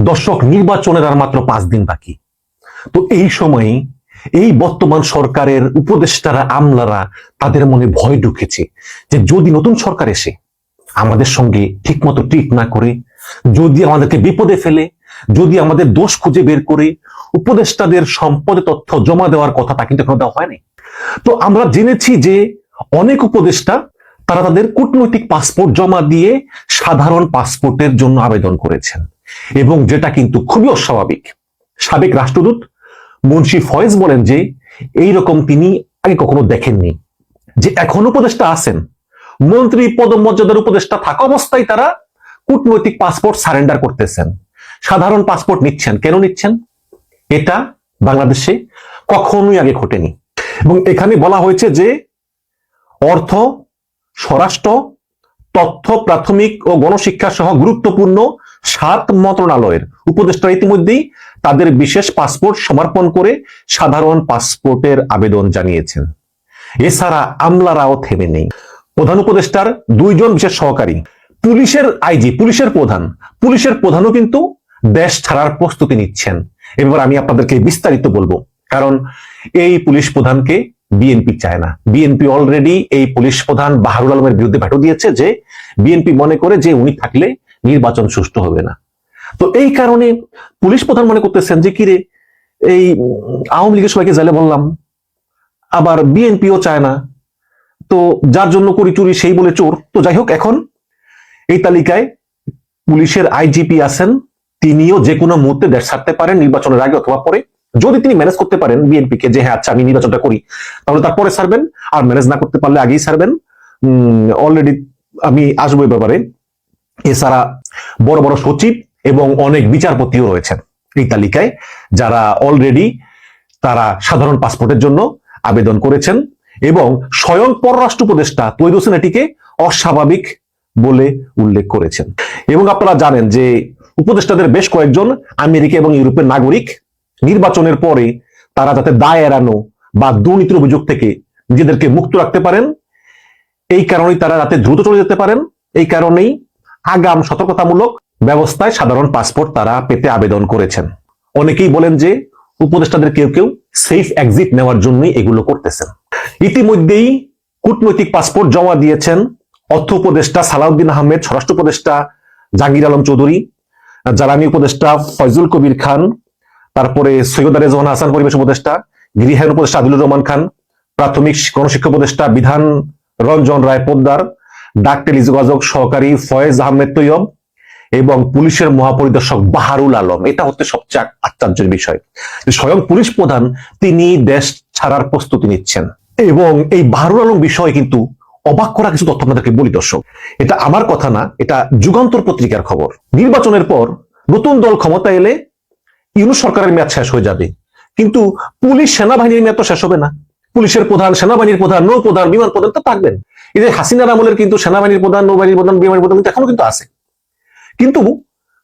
দর্শক, নির্বাচনের আর মাত্র 5 দিন বাকি। তো এই সময়ে এই বর্তমান সরকারের উপদেষ্টারা, আমলারা, তাদের মনে ভয় ঢুকেছে যে যদি নতুন সরকার এসে আমাদের সঙ্গে ঠিকমতো ট্রিট না করে, যদি আমাদেরকে বিপদে ফেলে, যদি আমাদের দোষ খুঁজে বের করে উপদেষ্টাদের সম্পদে তথ্য জমা দেওয়ার কথা, তা কিন্তু এখনো দেওয়া হয়নি। তো আমরা জেনেছি যে অনেক উপদেষ্টা তারা তাদের কূটনৈতিক পাসপোর্ট জমা দিয়ে সাধারণ পাসপোর্টের জন্য আবেদন করেছেন, এবং যেটা কিন্তু খুবই অস্বাভাবিক। সাবেক রাষ্ট্রদূত মুন্সি ফয়েজ বলেন যে এইরকম তিনি আগে কখনো দেখেননি, যে এখন উপদেষ্টা আছেন, মন্ত্রী পদমর্যাদার উপদেষ্টা থাকা অবস্থায় তারা কূটনৈতিক পাসপোর্ট সারেন্ডার করতেছেন, সাধারণ পাসপোর্ট নিচ্ছেন। কেন নিচ্ছেন? এটা বাংলাদেশে কখনোই আগে ঘটেনি। এবং এখানে বলা হয়েছে যে অর্থ, স্বরাষ্ট্র, তথ্য, প্রাথমিক ও গণশিক্ষা সহ গুরুত্বপূর্ণ 7 মন্ত্রণালয়ের উপদেষ্টা ইতিমধ্যেই তাদের বিশেষ পাসপোর্ট সমর্পণ করে সাধারণ পাসপোর্টের আবেদন জানিয়েছেন। এছাড়া আমলারাও থেমে নেই। প্রধান উপদেষ্টার 2 জন বিশেষ সহকারী, পুলিশের আইজি, পুলিশের প্রধানও কিন্তু দেশ ছাড়ার প্রস্তুতি নিচ্ছেন। এবার আমি আপনাদেরকে বিস্তারিত বলবো, কারণ এই পুলিশ প্রধানকে বিএনপি চায় না। বিএনপি অলরেডি এই পুলিশ প্রধান বাহারুল আলমের বিরুদ্ধে ভেটো দিয়েছে যে বিএনপি মনে করে যে উনি থাকলে নির্বাচন সুষ্ঠু হবে না। তো এই কারণে পুলিশ প্রধান মনে করতেছেন যে কিরে, এই আওয়ামী লীগের সবাইকে জেলে বললাম, আবার বিএনপিও চায় না, তো যার জন্য করি চুরি সেই বলে চোর। তো যাই হোক, এখন এই তালিকায় পুলিশের আইজিপি আছেন, তিনিও যে কোনো মুহূর্তে দেশ ছাড়তে পারেন, নির্বাচনের আগে অথবা পরে। যদি তিনি ম্যানেজ করতে পারেন বিএনপিকে যে হ্যাঁ আচ্ছা আমি নির্বাচনটা করি, তাহলে তারপরে ছাড়বেন, আর ম্যানেজ না করতে পারলে আগেই ছাড়বেন। অলরেডি আমি আসবো এই ব্যাপারে। এছাড়া বড় বড় সচিব এবং অনেক বিচারপতিও রয়েছেন এই তালিকায়, যারা অলরেডি তারা সাধারণ পাসপোর্টের জন্য আবেদন করেছেন, এবং স্বয়ং পররাষ্ট্র উপদেষ্টা তৈয়দ হোসেন এটিকে অস্বাভাবিক বলে উল্লেখ করেছেন। এবং আপনারা জানেন যে উপদেষ্টাদের বেশ কয়েকজন আমেরিকা এবং ইউরোপের নাগরিক। নির্বাচনের পরে তারা যাতে দায় এড়ানো বা দুর্নীতির অভিযোগ থেকে নিজেদেরকে মুক্ত রাখতে পারেন, এই কারণেই তারা যাতে দ্রুত চলে যেতে পারেন, এই কারণেই আগাম সতর্কতামূলক ব্যবস্থায় সাধারণ পাসপোর্ট তারা পেতে আবেদন করেছেন। অনেকেই বলেন যে উপদেষ্টাদের কেউ কেউ সেফ এক্সিট নেওয়ার জন্যই এগুলো করতেছেন। ইতিমধ্যেই কূটনৈতিক পাসপোর্ট জমা দিয়েছেন অর্থ উপদেষ্টা সালাউদ্দিন আহমেদ, স্বরাষ্ট্র উপদেষ্টা জাহাঙ্গীর আলম চৌধুরী, জ্বালানি উপদেষ্টা ফয়জুল কবির খান, তারপরে সৈয়দ রেজওয়ান হাসান পরিবেশ উপদেষ্টা, গৃহায়ণ উপদেষ্টা আদিলুর রহমান খান, প্রাথমিক গণশিক্ষা উপদেষ্টা বিধান রঞ্জন রায় পোদ্দার, ডাক টেলিযোগাযোগ সহকারী ফয়েজ আহমেদ তৈয়ব এবং পুলিশের মহাপরিদর্শক বাহারুল আলম। এটা হচ্ছে সবচেয়ে আশ্চর্যের বিষয়, স্বয়ং পুলিশ প্রধান তিনি দেশ ছাড়ার প্রস্তুতি নিচ্ছেন। এবং এই বাহারুল আলম বিষয়ে কিন্তু অবাক করা কিছু তথ্য আপনাদেরকে বলি দর্শক। এটা আমার কথা না, এটা যুগান্তর পত্রিকার খবর। নির্বাচনের পর নতুন দল ক্ষমতা এলে ইউনূস সরকারের মেয়াদ শেষ হয়ে যাবে, কিন্তু পুলিশ সেনাবাহিনীর মেয়াদ তো শেষ হবে না। পুলিশের প্রধান, সেনাবাহিনীর প্রধান, নৌ প্রধান, বিমান প্রধান তো থাকবেন। এই যে হাসিনার আমলের কিন্তু সেনাবাহিনীর প্রধান, নৌবাহিনীর প্রধান, বিমানের প্রধান এখনো কিন্তু আছে। কিন্তু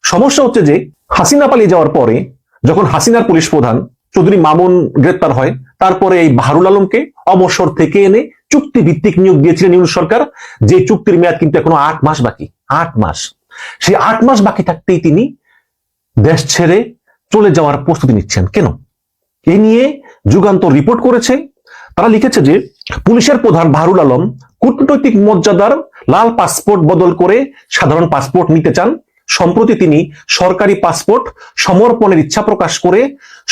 সমস্যা হচ্ছে যে হাসিনা পালিয়ে যাওয়ার পরে, যখন হাসিনার পুলিশ প্রধান চৌধুরী মামুন গ্রেপ্তার হয়, তারপরে এই বাহারুল আলমকে অবসর থেকে এনে চুক্তি ভিত্তিক নিয়োগ দিয়েছিলেন ইউনূস সরকার, যে চুক্তির মেয়াদ কিন্তু এখনো 8 মাস বাকি। 8 মাস, সেই 8 মাস বাকি থাকতেই তিনি দেশ ছেড়ে চলে যাওয়ার প্রস্তুতি নিচ্ছেন। কেন? এ নিয়ে যুগান্তর রিপোর্ট করেছে। তারা লিখেছে যে পুলিশের প্রধান বাহারুল আলম কূটনৈতিক মর্যাদার লাল পাসপোর্ট বদল করে সাধারণ পাসপোর্ট নিতে চান। সম্প্রতি তিনি সরকারি পাসপোর্ট সমর্পণের ইচ্ছা প্রকাশ করে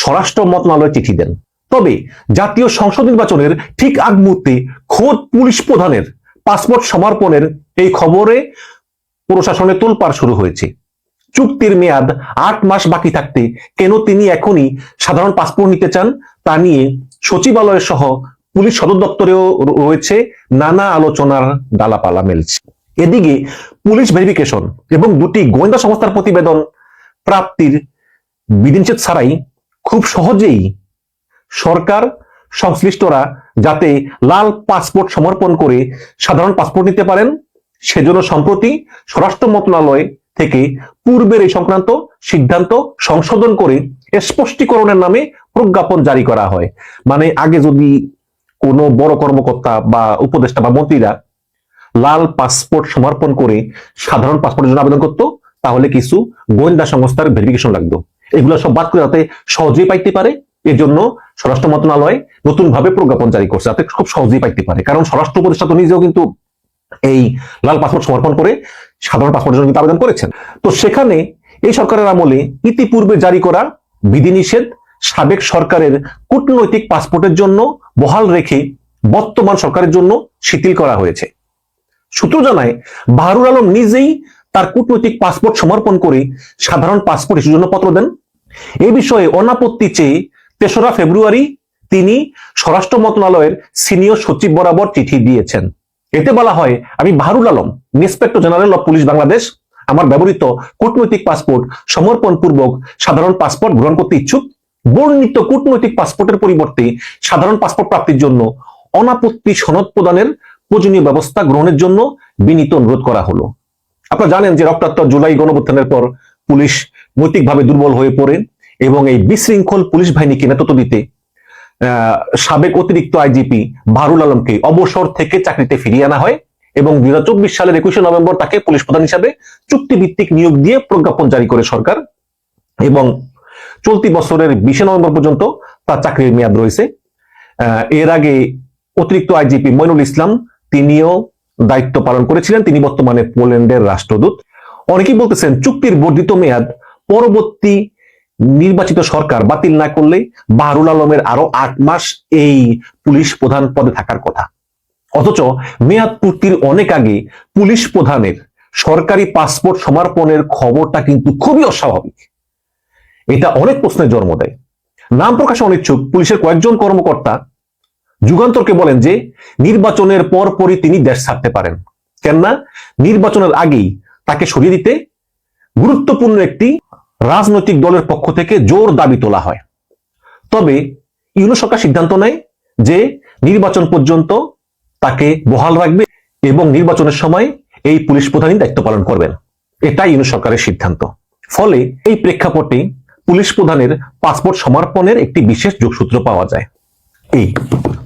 স্বরাষ্ট্র মন্ত্রণালয়ে চিঠি দেন। তবে জাতীয় সংসদ নির্বাচনের ঠিক আগ মুহূর্তে খোদ পুলিশ প্রধানের পাসপোর্ট সমর্পণের এই খবরে প্রশাসনে তোলপাড় শুরু হয়েছে। চুক্তির মেয়াদ 8 মাস বাকি থাকতে কেন তিনি এখনই সাধারণ পাসপোর্ট নিতে চান, তা নিয়ে সচিবালয় সহ পুলিশ সদর দপ্তরেও রয়েছে নানা আলোচনার ডালাপালা মেলছে। এদিকে পুলিশ ভেরিফিকেশন এবং 2টি গোয়েন্দা সংস্থার প্রতিবেদন প্রাপ্তির বিধিনিষেধ ছাড়াই খুব সহজেই সরকার সংশ্লিষ্টরা যাতে লাল পাসপোর্ট সমর্পণ করে সাধারণ পাসপোর্ট নিতে পারেন, সেজন্য সম্প্রতি স্বরাষ্ট্র মন্ত্রণালয় থেকে পূর্বের এই সংক্রান্ত সিদ্ধান্ত সংশোধন করে স্পষ্টীকরণের নামে প্রজ্ঞাপন জারি করা হয়। মানে আগে যদি কোনো বড় কর্মকর্তা বা উপদেষ্টা বা মন্ত্রীরা লাল পাসপোর্ট সমর্পণ করে সাধারণ পাসপোর্টের জন্য আবেদন করত, তাহলে কিছু গোয়েন্দা সংস্থার ভেরিফিকেশন লাগতো। এগুলো সব বাদ করে যাতে সহজেই পাইতে পারে, এর জন্য স্বরাষ্ট্র মন্ত্রণালয় নতুন ভাবে প্রজ্ঞাপন জারি করছে, যাতে খুব সহজেই পাইতে পারে। কারণ স্বরাষ্ট্র উপদেষ্টা তো নিজেও কিন্তু এই লাল পাসপোর্ট সমর্পণ করে সাধারণ পাসপোর্টের জন্য কিন্তু আবেদন করেছেন। তো সেখানে এই সরকারের আমলে ইতিপূর্বে জারি করা বিধিনিষেধ সাবেক সরকারের কূটনৈতিক পাসপোর্টের জন্য বহাল রেখে বর্তমান সরকারের জন্য শিথিল করা হয়েছে। সূত্র জানায় বাহারুল আলম নিজেই তার কূটনৈতিক পাসপোর্ট সমর্পণ করে সাধারণ পাসপোর্ট ইস্যুর জন্য পত্র দেন। এই বিষয়ে অনাপত্তি চেয়ে ৩রা ফেব্রুয়ারি তিনি স্বরাষ্ট্র মন্ত্রণালয়ের সিনিয়র সচিব বরাবর চিঠি দিয়েছেন। এতে বলা হয়, আমি Baharul Alam, inspector general of police Bangladesh, আমার ব্যবহৃত কূটনৈতিক পাসপোর্ট সমর্পণ পূর্বক সাধারণ পাসপোর্ট গ্রহণ করতে ইচ্ছুক। বর্ণিত কূটনৈতিক পাসপোর্টের পরিবর্তে সাধারণ পাসপোর্ট প্রাপ্তির জন্য অনাপত্তি সনদ প্রদানের প্রয়োজনীয় ব্যবস্থা গ্রহণের জন্য বিনীত অনুরোধ করা হলো। আপনারা জানেন যে রক্তাক্ত জুলাই গণঅভ্যুত্থানের পর পুলিশ নৈতিকভাবে দুর্বল হয়ে পড়ে এবং এই বিশৃঙ্খল পুলিশ বাহিনীকে নেতৃত্ব দিতে সাবেক অতিরিক্ত আইজিপি বাহারুল আলমকে অবসর থেকে চাকরিতে ফিরিয়ে আনা হয় এবং 2024 সালের 21শে নভেম্বর তাকে পুলিশ প্রধান হিসাবে চুক্তিভিত্তিক নিয়োগ দিয়ে প্রজ্ঞাপন জারি করে সরকার, এবং চলতি বছরের 20শে নভেম্বর পর্যন্ত তার চাকরির মেয়াদ রয়েছে। এর আগে অতিরিক্ত আইজিপি মইনুল ইসলাম তিনিও দায়িত্ব পালন করেছিলেন, তিনি বর্তমানে পোল্যান্ডের রাষ্ট্রদূত। অনেকেই বলতেছেন চুক্তির বর্ধিত মেয়াদ পরবর্তী নির্বাচিত সরকার বাতিল না করলে বাহারুল আলমের আরো 8 মাস এই পুলিশ প্রধান পদে থাকার কথা। অথচ মেয়াদ পূর্তির অনেক আগে পুলিশ প্রধানের সরকারি পাসপোর্ট সমর্পণের খবরটা কিন্তু খুবই অস্বাভাবিক। এটা অনেক প্রশ্নের জন্ম দেয়। নাম প্রকাশে অনিচ্ছুক পুলিশের কয়েকজন কর্মকর্তা যুগান্তরকে বলেন যে নির্বাচনের পরপরই তিনি দেশ ছাড়তে পারেন, কেননা নির্বাচনের আগেই তাকে সরিয়ে দিতে গুরুত্বপূর্ণ একটি রাজনৈতিক দলের পক্ষ থেকে জোর দাবি তোলা হয়। তবে ইউনূস সরকার সিদ্ধান্ত নেয় যে নির্বাচন পর্যন্ত তাকে বহাল রাখবে এবং নির্বাচনের সময় এই পুলিশ প্রধানই দায়িত্ব পালন করবেন। এটাই ইউনূস সরকারের সিদ্ধান্ত। ফলে এই প্রেক্ষাপটে পুলিশ প্রধানের পাসপোর্ট সমর্পণের একটি বিশেষ যোগসূত্র পাওয়া যায়। এই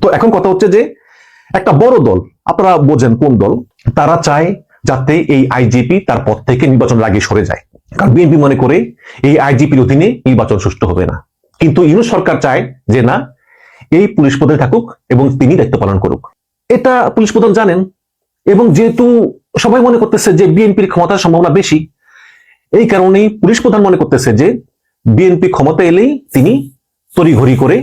তো এখন কথা হচ্ছে যে একটা বড় দল, আপনারা বোঝেন কোন দল, তারা চায় যাতে এই আইজিপি তার পদ থেকে নির্বাচনের আগে সরে যায়। কারণ বিএনপি মনে করে এই আইজিপির অধীনে নির্বাচন সুষ্ঠু হবে না। কিন্তু ইউনূস সরকার চায় যে না, এই পুলিশ প্রধান থাকুক এবং তিনি দায়িত্ব পালন করুক। এটা পুলিশ প্রধান জানেন, এবং যেহেতু সবাই মনে করতেছে যে বিএনপির ক্ষমতার সম্ভাবনা বেশি, এই কারণেই পুলিশ প্রধান মনে করতেছে যে বিএনপি ক্ষমতা এলেই তিনি তড়িঘড়ি করে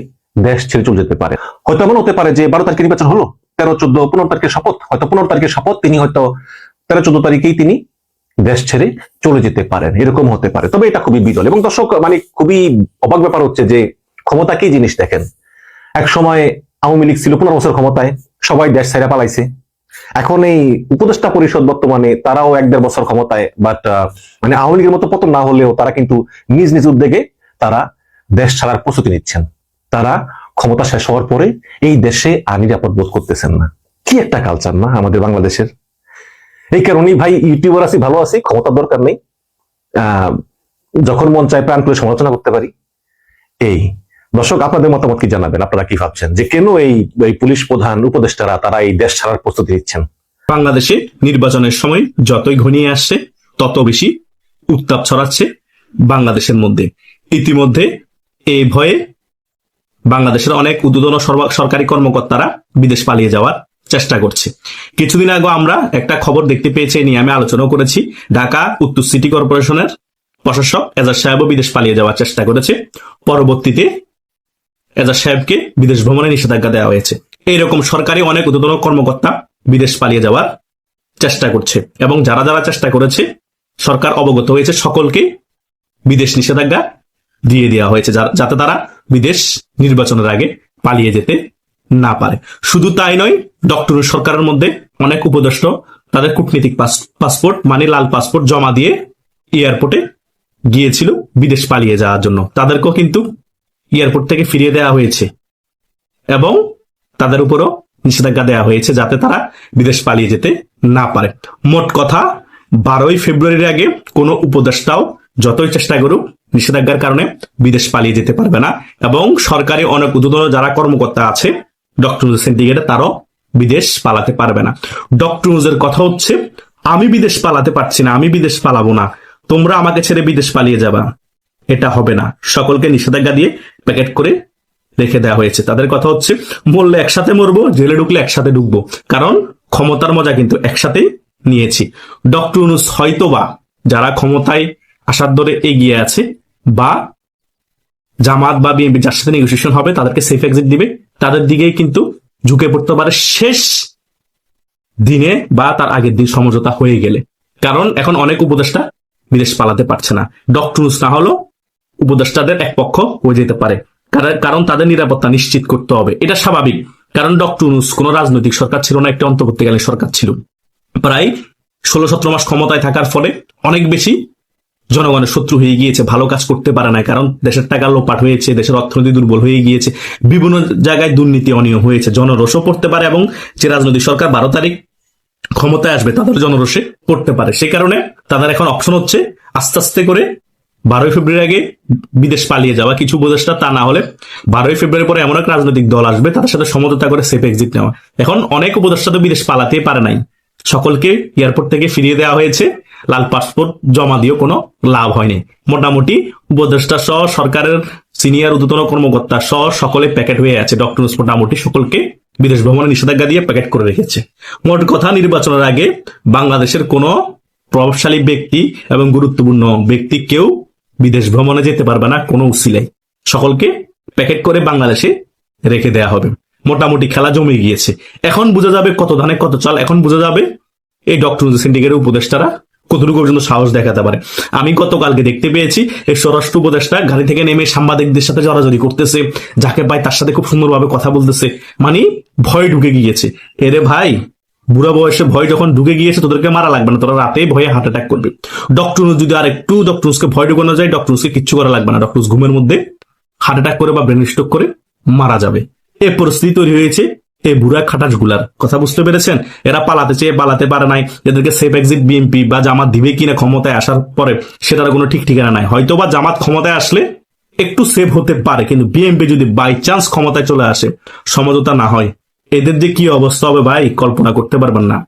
দেশ ছেড়ে চলে যেতে পারে। হয়তো এমন হতে পারে যে 12 তারিখে নির্বাচন হলো, 13, 14, 15 তারিখের শপথ, হয়তো 15 তারিখের শপথ তিনি হয়তো 13, 14 তারিখেই তিনি দেশ ছেড়ে চলে যেতে পারেন, এরকম হতে পারে। তবে এটা খুবই বিরল। এবং দর্শক, মানে খুবই অবাক ব্যাপার হচ্ছে যে ক্ষমতা কি জিনিস দেখেন। এক সময় আওয়ামী লীগ ছিল 15 বছর ক্ষমতায়, সবাই দেশ ছেড়ে পালাইছে। এখন এই উপদেষ্টা পরিষদ বর্তমানে তারাও 1-1.5 বছর ক্ষমতায়, বাট মানে আওয়ামী লীগের মতো পতন না হলেও তারা কিন্তু নিজ নিজ উদ্যোগে তারা দেশ ছাড়ার প্রস্তুতি নিচ্ছেন। তারা ক্ষমতা শেষ হওয়ার পরে এই দেশে আর নিরাপদ বোধ করতেছেন না। কি একটা কালচার না আমাদের বাংলাদেশের। এই কারণেই ভাই ইউটিউবার আছি, ভালো আছি, ক্ষমতার দরকার নেই, যখন মন চায় প্রাণ করে সমালোচনা করতে পারি। এই দর্শক, আপনাদের মতামত কি জানাবেন? আপনারা কি ভাবছেন যে কেন এই পুলিশ প্রধান উপদেষ্টারা তারা এই দেশ ছাড়ার প্রস্তুতি নিচ্ছেন? বাংলাদেশে নির্বাচনের সময় যতই ঘনিয়ে আসছে তত বেশি উত্তাপ ছড়াচ্ছে বাংলাদেশের মধ্যে। ইতিমধ্যে এই ভয়ে বাংলাদেশের অনেক ঊর্ধ্বতন সরকারি কর্মকর্তারা বিদেশ পালিয়ে যাওয়ার চেষ্টা করছে। কিছুদিন আগে আমরা একটা খবর দেখতে পেয়েছি, নিয়ে আমি আলোচনা করেছি। ঢাকা উত্তর সিটি কর্পোরেশনের প্রশাসক এজাজ সাহেবও বিদেশ পালিয়ে যাওয়ার চেষ্টা করেছে। পরবর্তীতে এজাজ সাহেবকে বিদেশ ভ্রমণে নিষেধাজ্ঞা দেওয়া হয়েছে। এইরকম সরকারি অনেক ঊর্ধ্বতন কর্মকর্তা বিদেশ পালিয়ে যাওয়ার চেষ্টা করছে, এবং যারা যারা চেষ্টা করেছে সরকার অবগত হয়েছে, সকলকে বিদেশ নিষেধাজ্ঞা দিয়ে দেওয়া হয়েছে, যাতে তারা বিদেশ নির্বাচনের আগে পালিয়ে যেতে না পারে। শুধু তাই নয়, ডক্টর সরকারের মধ্যে অনেক উপদেষ্টা তাদের কূটনীতিক পাসপোর্ট মানে লাল পাসপোর্ট জমা দিয়ে এয়ারপোর্টে গিয়েছিল বিদেশ পালিয়ে যাওয়ার জন্য। তাদেরকেও কিন্তু এয়ারপোর্ট থেকে ফিরিয়ে দেওয়া হয়েছে এবং তাদের উপরও নিষেধাজ্ঞা দেওয়া হয়েছে, যাতে তারা বিদেশ পালিয়ে যেতে না পারে। মোট কথা, 12ই ফেব্রুয়ারির আগে কোনো উপদেষ্টাও যতই চেষ্টা করুক নিষেধাজ্ঞার কারণে বিদেশ পালিয়ে যেতে পারবে না, এবং সরকারি অনেক ঊর্ধ্বতন যারা কর্মকর্তা আছে ডক্টর সিন্ডিকেটে, তারাও বিদেশ পালাতে পারবে না। ডক্টর নুজের কথা হচ্ছে, আমি বিদেশ পালাতে পারছি না, আমি বিদেশ পালাবো না, তোমরা আমাকে ছেড়ে বিদেশ পালিয়ে যাবা, এটা হবে না। সকলকে নিষেধাজ্ঞা দিয়ে প্যাকেট করে রেখে দেওয়া হয়েছে। তাদের কথা হচ্ছে মরলে একসাথে মরবো, জেলে ঢুকলে একসাথে ঢুকবো, কারণ ক্ষমতার মজা কিন্তু একসাথেই নিয়েছি। ডক্টর ইউনূস হয়তোবা যারা ক্ষমতায় আসার দরে এগিয়ে আছে বা জামাত বা বিএনপি যার সাথে নেগোসিয়েশন হবে তাদেরকে সেফ এক্সিট দিবে, তাদের দিকেই কিন্তু ঝুঁকে পড়তে পারে শেষ দিনে বা তার আগের দিন সমঝোতা হয়ে গেলে। কারণ এখন অনেক উপদেষ্টা বিদেশ পালাতে পারছে না, ডক্টর ইউনূস না হলেও উপদেষ্টাদের এক পক্ষ হয়ে যেতে পারে, কারণ তাদের নিরাপত্তা নিশ্চিত করতে হবে। এটা স্বাভাবিক, কারণ ডক্টর ইউনূস কোন রাজনৈতিক সরকার ছিল না, একটা অন্তর্বর্তীকালীন সরকার ছিল। প্রায় 16-17 মাস ক্ষমতায় থাকার ফলে অনেক বেশি জনগণের শত্রু হয়ে গিয়েছে, ভালো কাজ করতে পারে না, কারণ দেশের টাকা লোপাট হয়েছে, দেশের অর্থনীতি দুর্বল হয়ে গিয়েছে, বিভিন্ন জায়গায় দুর্নীতি অনিয়ম হয়েছে, জনরোষও পড়তে পারে, এবং যে রাজনৈতিক সরকার 12 তারিখ ক্ষমতায় আসবে তাদের জনরোষে পড়তে পারে। সেই কারণে তাদের এখন অপশন হচ্ছে আস্তে আস্তে করে 12ই ফেব্রুয়ারি আগে বিদেশ পালিয়ে যাওয়া, কিছু উপদেষ্টা, তা না হলে 12ই ফেব্রুয়ারি পরে এমন এক রাজনৈতিক দল আসবে তাদের সাথে সমঝোতা করে সেফ এক্সিট নেওয়া। এখন অনেক উপদেষ্টা তো বিদেশ পালাতে পারে নাই, সকলকে এয়ারপোর্ট থেকে ফিরিয়ে দেওয়া হয়েছে, লাল পাসপোর্ট জমা দিয়েও কোনো লাভ হয়নি। মোটামুটি উপদেষ্টা সহ সরকারের সিনিয়র ঊর্ধ্বতন কর্মকর্তা সহ সকলে প্যাকেট হয়ে আছে। ডক্টর ইউনূস মোটামুটি সকলকে বিদেশ ভ্রমণে নিষেধাজ্ঞা দিয়ে প্যাকেট করে রেখেছে। মোট কথা, নির্বাচনের আগে বাংলাদেশের কোনো প্রভাবশালী ব্যক্তি এবং গুরুত্বপূর্ণ ব্যক্তি কেউ বিদেশ ভ্রমণে যেতে পারবে না কোনো উসিলায়, সকলকে প্যাকেট করে বাংলাদেশে রেখে দেয়া হবে। মোটামুটি খেলা জমে গিয়েছে। এখন বোঝা যাবে কত ধানে কত চাল, এখন বোঝা যাবে এই ডক্টর ইউনূস সিন্ডিকেটের উপদেষ্টারা কতটুকু পর্যন্ত সাহস দেখাতে পারে। আমি গতকালকে দেখতে পেয়েছি এই স্বরাষ্ট্র উপদেষ্টা গাড়ি থেকে নেমে সাংবাদিকদের সাথে জড়াজড়ি করতেছে, যাকে পায় তার সাথে খুব সুন্দরভাবে কথা বলতেছে, মানে ভয় ঢুকে গিয়েছে। এরে ভাই, বুড়া বয়সে ভয় যখন ঢুকে গিয়েছে তোদেরকে মারা লাগবে না, তোরা রাতে ভয়ে হার্ট অ্যাটাক করবে। ডক্টর ইউনূস যদি আর একটু ডক্টর ইউনূসকে ভয় ঢুকানো যায়, ডক্টর ইউনূসকে কিচ্ছু করা লাগবে না, ডক্টর ইউনূস ঘুমের মধ্যে হার্ট অ্যাটাক করে বা ব্রেন স্ট্রোক করে মারা যাবে। এই পরিস্থিতি তৈরি হয়েছে এই বুড়া খাটাস গুলার। কথা বুঝতে পেরেছেন? এরা পালাতে চেয়ে পালাতে পারে নাই, এদেরকে সেফ এক্সিট বিএনপি বা জামাত দিবে কিনা ক্ষমতায় আসার পরে সেটার কোনো ঠিক ঠিকানা নাই। হয়তো বা জামাত ক্ষমতায় আসলে একটু সেভ হতে পারে, কিন্তু বিএনপি যদি বাই চান্স ক্ষমতায় চলে আসে, সমঝোতা না হয়, এদের যে কি অবস্থা হবে ভাই কল্পনা করতে পারবেন না।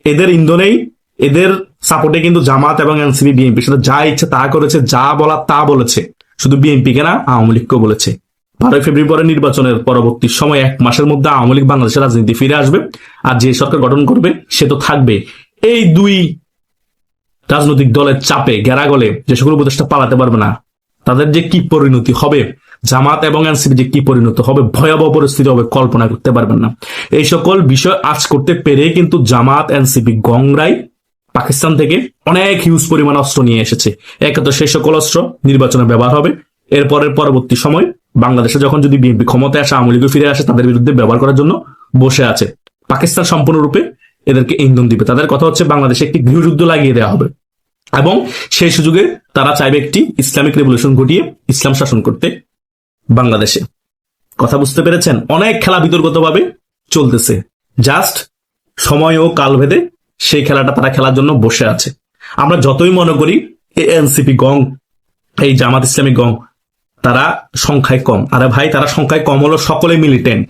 এদের ইন্ধনেই, এদের সাপোর্টে কিন্তু জামাত এবং এনসিপি বিএনপি সাথে যা ইচ্ছে তা করেছে, যা বলা তা বলেছে, শুধু বিএনপি কেনা আওয়ামী লীগকেও বলেছে। 12 ফেব্রুয়ারি পরে নির্বাচনের পরবর্তী সময় 1 মাসের মধ্যে আওয়ামী লীগ বাংলাদেশের রাজনীতি ফিরে আসবে, আর যে সরকার গঠন করবে সে তো থাকবে। এই দুই রাজনৈতিক দলের চাপে গেরাগলে যে সকল উপদেষ্টা পালাতে পারবে না, তাদের যে কি পরিণতি হবে, জামাত এবং এনসিপি যে কি পরিণতি হবে, ভয়াবহ পরিস্থিতি হবে, কল্পনা করতে পারবেন না। এই সকল বিষয় আজ করতে পেরে কিন্তু জামাত এনসিপি গংরাই পাকিস্তান থেকে অনেক হিউজ পরিমাণ অস্ত্র নিয়ে এসেছে। একে তো সেই সকল অস্ত্র নির্বাচনে ব্যবহার হবে, এরপরের পরবর্তী সময় বাংলাদেশে যখন যদি বিএনপি ক্ষমতায় আসে, আওয়ামী লীগও ফিরে আসে, তাদের বিরুদ্ধে ব্যবহার করার জন্য বসে আছে। পাকিস্তান সম্পূর্ণরূপে এদেরকে ইন্ধন দিবে। তাদের কথা হচ্ছে বাংলাদেশে একটি গৃহযুদ্ধ লাগিয়ে দেওয়া হবে, এবং সেই সুযোগে তারা চাইবে একটি ইসলামিক রেভলিউশন ঘটিয়ে ইসলাম শাসন করতে বাংলাদেশে। কথা বুঝতে পেরেছেন? অনেক খেলা বিতর্কতভাবে চলতেছে, জাস্ট সময় ও কাল ভেদে সেই খেলাটা তারা খেলার জন্য বসে আছে। আমরা যতই মনে করি এনসিপি গং, এই জামাত ইসলামী গং, তারা সংখ্যায় কম, আরে ভাই তারা সংখ্যায় কম হলো সকলে মিলিটেন্ট।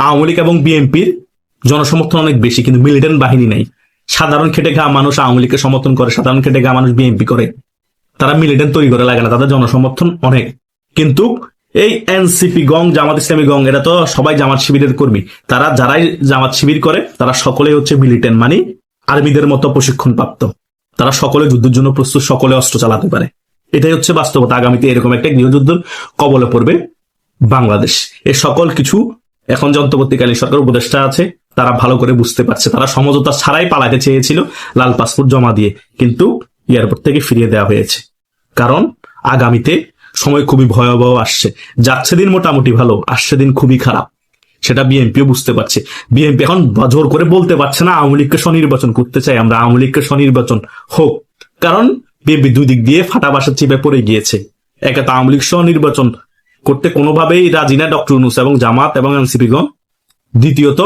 আওয়ামী লীগ এবং বিএনপির জনসমর্থন অনেক বেশি, কিন্তু মিলিটেন্ট বাহিনী নাই। সাধারণ খেটে খাওয়া মানুষ আওয়ামী লীগকে সমর্থন করে, সাধারণ খেটে খাওয়া মানুষ বিএনপি করে, তারা মিলিটেন্ট তৈরি করে লাগে না, তাদের জনসমর্থন অনেক। কিন্তু এই এনসিপি গং, জামাত ইসলামী গং, এরা তো সবাই জামাত শিবিরের কর্মী। তারা যারাই জামাত শিবির করে তারা সকলেই হচ্ছে মিলিটেন্ট, মানে আর্মিদের মতো প্রশিক্ষণ প্রাপ্ত। তারা সকলে যুদ্ধের জন্য প্রস্তুত, সকলে অস্ত্র চালাতে পারে। এটাই হচ্ছে বাস্তবতা। আগামীতে এরকম একটা গৃহযুদ্ধের কবলে পড়বে বাংলাদেশ। এ সকল কিছু এখন যে অন্তর্বর্তীকালীন সরকার উপদেষ্টা আছে তারা ভালো করে বুঝতে পারছে। তারা সমঝোতা ছাড়াই পালাতে চেয়েছিল লাল পাসপোর্ট জমা দিয়ে, কিন্তু এয়ারপোর্ট থেকে ফিরিয়ে দেওয়া হয়েছে। কারণ আগামীতে সময় খুবই ভয়াবহ আসছে। যাচ্ছে দিন মোটামুটি ভালো, আসছে দিন খুবই খারাপ, সেটা বিএনপিও বুঝতে পারছে। বিএনপি এখন জোর করে বলতে পারছে না আওয়ামী লীগকে স্বনির্বাচন করতে চাই আমরা, আওয়ামী লীগকে স্বনির্বাচন হোক, কারণ বিএনপি দুই দিক দিয়ে ফাটা বাসার চিপে পড়ে গিয়েছে। একে তো আওয়ামী লীগ স্বনির্বাচন করতে কোনোভাবেই রাজি না ডক্টর ইউনূস এবং জামাত এবং এনসিপি গণ। দ্বিতীয়ত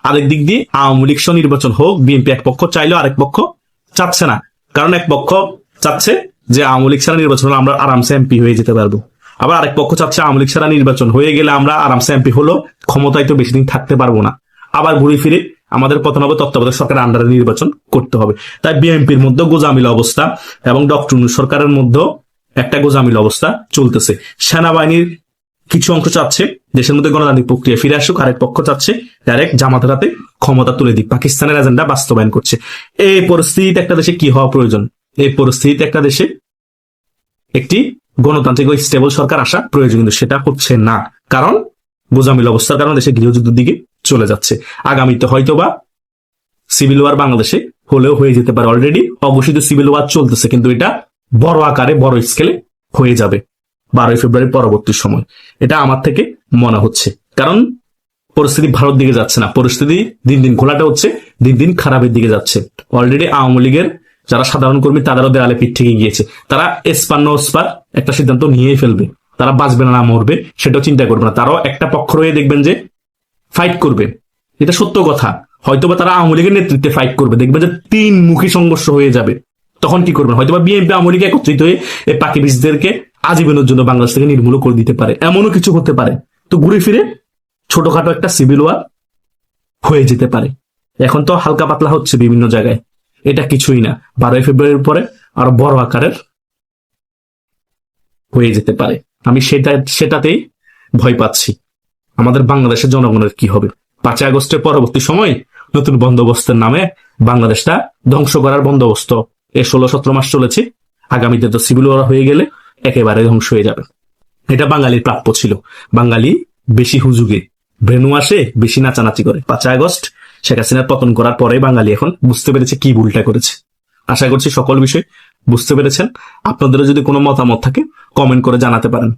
আরেক দিক দিয়ে আওয়ামী লীগ স্বনির্বাচন হোক, বিএনপি এক পক্ষ চাইলেও আরেক পক্ষ চাচ্ছে না। কারণ এক পক্ষ চাচ্ছে যে আওয়ামী লীগ ছাড়া নির্বাচন হলে আমরা আরামসে এমপি হয়ে যেতে পারবো, আবার আরেক পক্ষ চাচ্ছে আওয়ামী লীগ ছাড়া নির্বাচন হয়ে গেলে আমরা আরামসে এমপি হলো ক্ষমতায় তো বেশি দিন থাকতে পারবো না, আবার ঘুরে ফিরে আমাদের পতন হবে তত্ত্বাবধায়ক সরকারের আন্ডারে নির্বাচন করতে হবে। তাই বিএনপির মধ্যে গোজামিল অবস্থা এবং ডক্টর ইউনূস সরকারের মধ্যে একটা গোজামিল অবস্থা চলতেছে। সেনাবাহিনীর কিছু অংশ চাচ্ছে দেশের মধ্যে গণতান্ত্রিক প্রক্রিয়া ফিরে আসুক, আরেক পক্ষ চাচ্ছে ডাইরেক্ট জামাতের হাতে ক্ষমতা তুলে দিক, পাকিস্তানের এজেন্ডা বাস্তবায়ন করছে। এই পরিস্থিতিতে একটা দেশে কি হওয়া প্রয়োজন? এই পরিস্থিতিতে একটা দেশে একটি গণতান্ত্রিক ও স্টেবল সরকার আসা প্রয়োজন, কিন্তু সেটা হচ্ছে না, কারণ গোজামিল অবস্থার কারণে দেশে গৃহযুদ্ধের দিকে চলে যাচ্ছে। আগামীতে হয়তোবা সিভিল ওয়ার বাংলাদেশে হলেও হয়ে যেতে পারে। অলরেডি অঘোষিত সিভিল ওয়ার চলতেছে, কিন্তু এটা বড় আকারে বড় স্কেলে হয়ে যাবে 12 ফেব্রুয়ারি পরবর্তী সময়, এটা আমার থেকে মনে হচ্ছে। কারণ পরিস্থিতি ভালোর দিকে যাচ্ছে না, পরিস্থিতি দিন দিন ঘোলাটে হচ্ছে, দিন দিন খারাপের দিকে যাচ্ছে। অলরেডি আওয়ামী লীগের যারা সাধারণ কর্মী তাদেরও দেয়ালে পিঠ থেকে গিয়েছে। তারা এসপার নো ওসপার একটা সিদ্ধান্ত নিয়েই ফেলবে, তারা বাঁচবে না মরবে সেটাও চিন্তা করবে না। তারাও একটা পক্ষ রয়ে দেখবেন যে ফাইট করবে, এটা সত্য কথা। হয়তোবা তারা আওয়ামী লীগের নেতৃত্বে ফাইট করবে, দেখবেন যে 3 মুখী সংঘর্ষ হয়ে যাবে। তখন কি করবেন? হয়তোবা বিএনপি আওয়ামী লীগ একত্রিত হয়ে এই পাকিবিজদেরকে আজীবনের জন্য বাংলাদেশ থেকে নির্মূল করে দিতে পারে, এমনও কিছু হতে পারে। তো ঘুরে ফিরে ছোটখাটো একটা সিভিল ওয়ার হয়ে যেতে পারে। এখন তো হালকা পাতলা হচ্ছে বিভিন্ন জায়গায়, এটা কিছুই না। 12 ফেব্রুয়ারির পরে আরো বড় আকারের হয়ে যেতে পারে। আমি সেটাতেই ভয় পাচ্ছি। আমাদের বাংলাদেশের জনগণের কি হবে? 5 আগস্টের পরবর্তী সময় নতুন বন্দোবস্তের নামে বাংলাদেশটা ধ্বংস করার বন্দোবস্ত 16-17 মাস চলেছে। আগামীতে তো সিভিল ওয়ার হয়ে গেলে একেবারে ধ্বংস হয়ে যাবে। এটা বাঙালির প্রাপ্য ছিল। বাঙালি বেশি হুজুগে ব্রেনু আসে, বেশি নাচানাচি করে। 5 আগস্ট শেখ হাসিনার পতন করার পরে বাঙালি এখন বুঝতে পেরেছে কি ভুলটা করেছে। আশা করছি সকল বিষয় বুঝতে পেরেছেন। আপনাদেরও যদি কোনো মতামত থাকে কমেন্ট করে জানাতে পারেন।